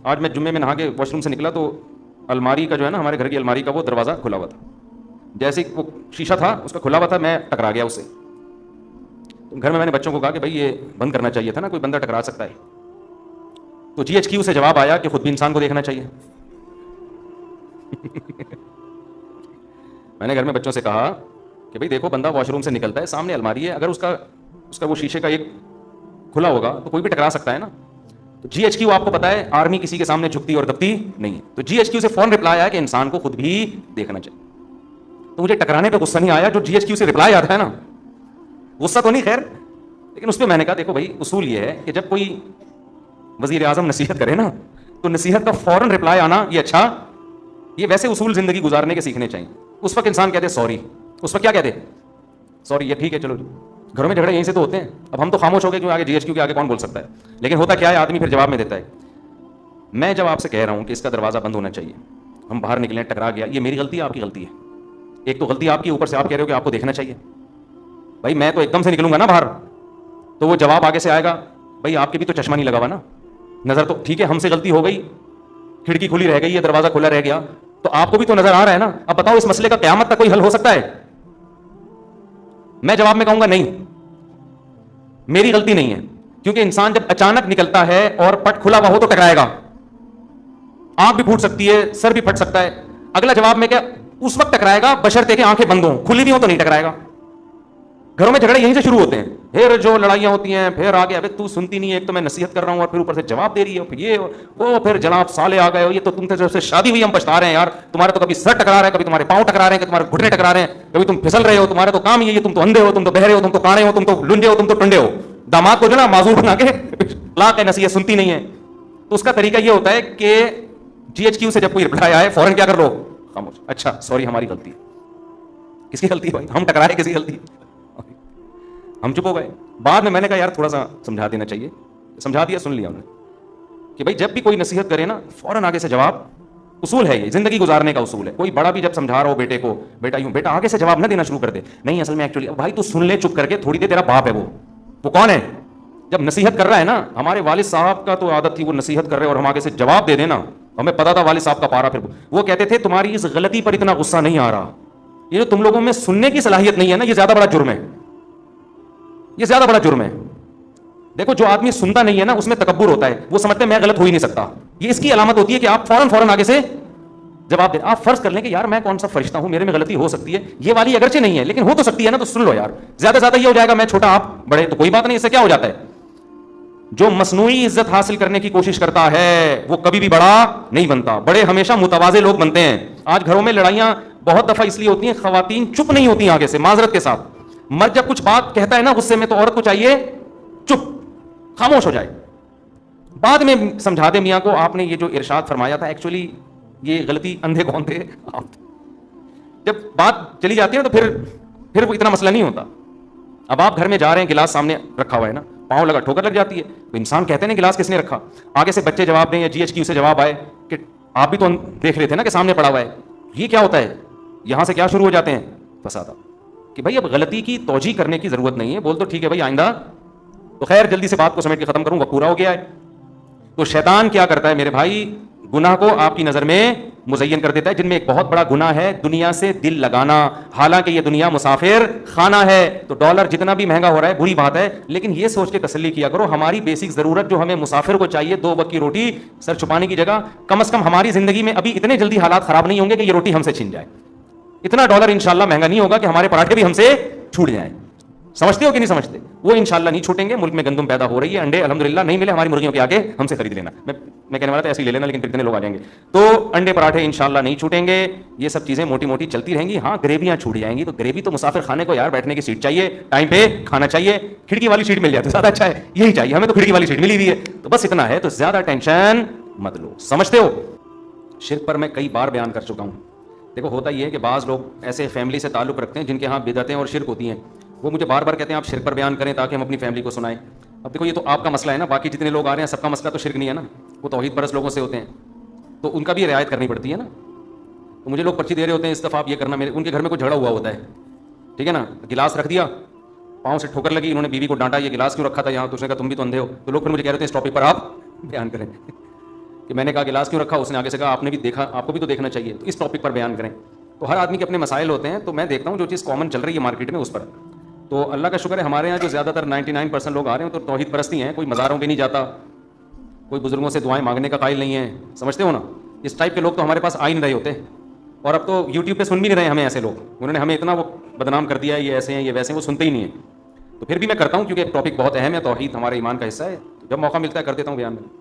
آج میں جمعے میں نہا کے واش روم سے نکلا تو الماری کا جو ہے نا، ہمارے گھر کی الماری کا وہ دروازہ کھلا ہوا تھا، جیسے وہ شیشہ تھا اس کا کھلا ہوا تھا، میں ٹکرا گیا اس سے. تو گھر میں نے بچوں کو کہا کہ بھائی یہ بند کرنا چاہیے تھا نا، کوئی بندہ ٹکرا سکتا ہے. تو جی ایچ کیو سے جواب آیا کہ خود بھی انسان کو دیکھنا چاہیے. میں نے گھر میں بچوں سے کہا کہ بھائی دیکھو، بندہ واش روم سے نکلتا ہے، سامنے الماری ہے، اگر اس کا وہ شیشے کا ایک کھلا ہوگا تو کوئی بھی ٹکرا سکتا ہے نا. تو جی ایچ کیو آپ کو پتا ہے آرمی کسی کے سامنے جھکتی اور دبتی نہیں ہے. تو جی ایچ کیو سے فوراً رپلائی آیا کہ انسان کو خود بھی دیکھنا چاہیے. تو مجھے ٹکرانے پہ غصہ نہیں آیا، جو جی ایچ کیو سے رپلائی آتا ہے نا، غصہ تو نہیں خیر، لیکن اس پہ میں نے کہا دیکھو بھائی اصول یہ ہے کہ جب کوئی وزیر اعظم نصیحت کرے نا تو نصیحت کا فوراً رپلائی آنا یہ اچھا، یہ ویسے اصول زندگی گزارنے کے سیکھنے چاہیے. اس وقت انسان کہتے سوری، اس وقت کیا کہتے سوری، یہ ٹھیک ہے چلو. گھروں میں جھگڑے یہیں سے تو ہوتے ہیں. اب ہم تو خاموش ہو گئے کیوں، آگے جی ایچ کیو کے آگے کون بول سکتا ہے. لیکن ہوتا کیا ہے، آدمی پھر جواب میں دیتا ہے. میں جب آپ سے کہہ رہا ہوں کہ اس کا دروازہ بند ہونا چاہیے، ہم باہر نکلیں ٹکرا گیا، یہ میری غلطی ہے آپ کی غلطی ہے؟ ایک تو غلطی آپ کی، اوپر سے آپ کہہ رہے ہو کہ آپ کو دیکھنا چاہیے. بھائی میں تو ایک دم سے نکلوں گا نا باہر، تو وہ جواب آگے سے آئے گا بھائی آپ کے بھی تو چشمہ نہیں لگا ہوا نا، نظر تو ٹھیک ہے، ہم سے غلطی ہو گئی، کھڑکی کھلی رہ گئی ہے، دروازہ کھلا رہ گیا، تو آپ کو بھی تو نظر آ رہا ہے نا. اب بتاؤ اس مسئلے کا قیامت تک کوئی حل ہو سکتا ہے؟ میں جواب میں کہوں گا نہیں، میری غلطی نہیں ہے، کیونکہ انسان جب اچانک نکلتا ہے اور پٹ کھلا ہوا ہو تو ٹکرائے گا، آنکھ بھی پھوٹ سکتی ہے، سر بھی پھٹ سکتا ہے. اگلا جواب میں کیا، اس وقت ٹکرائے گا بشرطے کہ آنکھیں بند ہوں، کھلی بھی ہوں تو نہیں ٹکرائے گا. گھروں میں جھگڑے یہیں سے شروع ہوتے ہیں، پھر جو لڑائیاں ہوتی ہیں پھر آگے ابے تو سنتی نہیں ہے، ایک تو میں نصیحت کر رہا ہوں اور پھر اوپر سے جواب دے رہی ہے، پھر یہ وہ، پھر جناب سالے آ گئے ہو، یہ تو تم سے شادی ہوئی ہم پچھتا رہے ہیں یار، تمہارے تو کبھی سر ٹکرا رہے ہیں، کبھی تمہارے پاؤں ٹکرا رہے ہیں، تمہارے گھٹنے ٹکرا رہے ہیں، کبھی تم پھسل رہے ہو، تمہارے تو کام یہ تم تو اندھے ہو، تم تو بہرے ہو، تم تو کانے ہو، تم تو لنڈے ہو، تم تو ٹنڈے ہو. داماد کو جو نا معذور بنا کے لا کے نصیحت سنتی نہیں ہے. تو اس کا طریقہ یہ ہوتا ہے کہ جی ایچ کیو سے جب کوئی رپلائی آئے فوراً کیا کر لو، خاموش. اچھا سوری ہماری غلطی ہے. کس کی غلطی ہے بھائی؟ ہم ٹکرائے کسی غلطی؟ ہم چپ ہو گئے. بعد میں نے کہا یار تھوڑا سا سمجھا دینا چاہیے، سمجھا دیا، سن لیا انہوں نے کہ بھائی جب بھی کوئی نصیحت کرے نا فوراً آگے سے جواب. اصول ہے یہ زندگی گزارنے کا اصول ہے. کوئی بڑا بھی جب سمجھا رہا ہو بیٹے کو، بیٹا یوں، بیٹا آگے سے جواب نہ دینا شروع کر دے، نہیں اصل میں ایکچولی، بھائی تو سن لے چپ کر کے تھوڑی دیر، تیرا باپ ہے وہ کون ہے جب نصیحت کر رہا ہے نا. ہمارے والد صاحب کا تو عادت تھی وہ نصیحت کر رہے اور ہم آگے سے جواب دے دینا. ہمیں پتا تھا والد صاحب کا پارا، پھر وہ کہتے تھے تمہاری اس غلطی پر اتنا غصہ نہیں آ رہا، یہ جو تم لوگوں میں سننے کی صلاحیت نہیں ہے نا، یہ زیادہ بڑا جرم ہے، یہ زیادہ بڑا جرم ہے. دیکھو جو آدمی سنتا نہیں ہے نا اس میں تکبر ہوتا ہے، وہ سمجھتے ہیں میں غلط ہو ہی نہیں سکتا. یہ اس کی علامت ہوتی ہے کہ آپ فوراً آگے سے جواب دیں. آپ فرض کر لیں کہ یار میں کون سا فرشتہ ہوں، میرے میں غلطی ہو سکتی ہے، یہ والی اگرچہ نہیں ہے لیکن ہو تو سکتی ہے نا، تو سن لو یار. زیادہ سے زیادہ یہ ہو جائے گا میں چھوٹا آپ بڑے، تو کوئی بات نہیں. اس سے کیا ہو جاتا ہے، جو مصنوعی عزت حاصل کرنے کی کوشش کرتا ہے وہ کبھی بھی بڑا نہیں بنتا. بڑے ہمیشہ متواضع لوگ بنتے ہیں. آج گھروں میں لڑائیاں بہت دفعہ اس لیے ہوتی ہیں، خواتین چپ نہیں ہوتی آگے سے معذرت کے ساتھ. مرد جب کچھ بات کہتا ہے نا غصے میں، تو عورت کو چاہیے چپ خاموش ہو جائے. بعد میں سمجھا دے میاں کو آپ نے یہ جو ارشاد فرمایا تھا ایکچولی یہ غلطی اندھے کون تھے آپ. جب بات چلی جاتی ہے تو پھر وہ اتنا مسئلہ نہیں ہوتا. اب آپ گھر میں جا رہے ہیں، گلاس سامنے رکھا ہوا ہے نا، پاؤں لگا ٹھوکر لگ جاتی ہے، تو انسان کہتے ہیں گلاس کس نے رکھا. آگے سے بچے جواب دیں یا جی ایچ کیو سے جواب آئے کہ آپ بھی تو دیکھ رہے تھے نا کہ سامنے پڑا ہوا ہے. یہ کیا ہوتا ہے، یہاں سے کیا شروع ہو جاتے ہیں فساد. کہ بھائی اب غلطی کی توجیہ کرنے کی ضرورت نہیں ہے، بول تو ٹھیک ہے بھائی آئندہ. تو خیر جلدی سے بات کو سمیٹ کے ختم کروں، وقت پورا ہو گیا ہے. تو شیطان کیا کرتا ہے میرے بھائی، گناہ کو آپ کی نظر میں مزین کر دیتا ہے، جن میں ایک بہت بڑا گناہ ہے دنیا سے دل لگانا. حالانکہ یہ دنیا مسافر خانہ ہے، تو ڈالر جتنا بھی مہنگا ہو رہا ہے بری بات ہے، لیکن یہ سوچ کے تسلی کیا کرو ہماری بیسک ضرورت جو ہمیں مسافر کو چاہیے 2 وقت کی روٹی، سر چھپانے کی جگہ، کم از کم ہماری زندگی میں ابھی اتنے جلدی حالات خراب نہیں ہوں گے کہ یہ روٹی ہم سے چھن جائے. اتنا ڈالر انشاءاللہ مہنگا نہیں ہوگا کہ ہمارے پراٹھے بھی ہم سے چھوٹ جائیں. سمجھتے ہو کہ نہیں سمجھتے؟ وہ انشاءاللہ نہیں چھوٹیں گے. ملک میں گندم پیدا ہو رہی ہے، انڈے الحمدللہ نہیں ملے ہماری مرغیوں کے آگے ہم سے خرید لینا. میں کہنے والا تھا ایسے ہی لے لینا، لیکن کتنے لوگ آ جائیں گے. تو انڈے پراٹھے انشاءاللہ نہیں چھوٹیں گے. یہ سب چیزیں موٹی موٹی چلتی رہیں گی. ہاں گریویاں چھوٹ جائیں گی، تو گریوی تو مسافر خانے کو یار بیٹھنے کی سیٹ چاہیے، ٹائم پہ کھانا چاہیے، کھڑکی والی سیٹ مل جائے تو زیادہ اچھا ہے. یہی چاہیے ہمیں، تو کھڑکی والی سیٹ ملی ہوئی ہے. تو بس اتنا ہے، تو زیادہ ٹینشن مت لو. سمجھتے ہو؟ شرک پر میں کئی بار بیان کر چکا ہوں. دیکھو ہوتا یہ ہے کہ بعض لوگ ایسے فیملی سے تعلق رکھتے ہیں جن کے ہاں بدعتیں اور شرک ہوتی ہیں. وہ مجھے بار بار کہتے ہیں آپ شرک پر بیان کریں تاکہ ہم اپنی فیملی کو سنائیں. اب دیکھو یہ تو آپ کا مسئلہ ہے نا، باقی جتنے لوگ آ رہے ہیں سب کا مسئلہ تو شرک نہیں ہے نا، وہ توحید پرست لوگوں سے ہوتے ہیں، تو ان کا بھی رعایت کرنی پڑتی ہے نا. تو مجھے لوگ پرچی دے رہے ہوتے ہیں اس دفعہ آپ یہ کرنا، ان کے گھر میں کوئی جھگڑا ہوا ہوتا ہے، ٹھیک ہے نا، گلاس رکھ دیا، پاؤں سے ٹھوکر لگی، انہوں نے بیوی کو ڈانٹا یہ گلاس کیوں رکھا تھا یہاں، تو اس نے کہا تم بھی تو اندھے ہو. تو لوگ پھر مجھے کہہ رہے ہیں اس ٹاپک پر آپ بیان کریں کہ میں نے کہا گلاس کیوں رکھا, اس نے آگے سے کہا آپ نے بھی دیکھا, آپ کو بھی تو دیکھنا چاہیے, تو اس ٹاپک پر بیان کریں. تو ہر آدمی کے اپنے مسائل ہوتے ہیں, تو میں دیکھتا ہوں جو چیز کامن چل رہی ہے مارکیٹ میں اس پر. تو اللہ کا شکر ہے ہمارے یہاں جو زیادہ تر 99% لوگ آ رہے ہیں تو توحید پرستی ہیں, کوئی مزاروں پہ نہیں جاتا, کوئی بزرگوں سے دعائیں مانگنے کا قائل نہیں ہے, سمجھتے ہو نا. اس ٹائپ کے لوگ تو ہمارے پاس آ ہی نہیں رہے ہوتے, اور اب تو یوٹیوب پہ سن بھی نہیں رہے ہمیں ایسے لوگ, انہوں نے ہمیں اتنا وہ بدنام کر دیا ہے, یہ ایسے ہیں یہ ویسے ہیں, وہ سنتے ہی نہیں ہیں. تو پھر بھی میں کرتا ہوں کیونکہ ٹاپک بہت اہم ہے, توحید ہمارے ایمان کا حصہ ہے, جب موقع ملتا ہے کر دیتا ہوں بیان میں.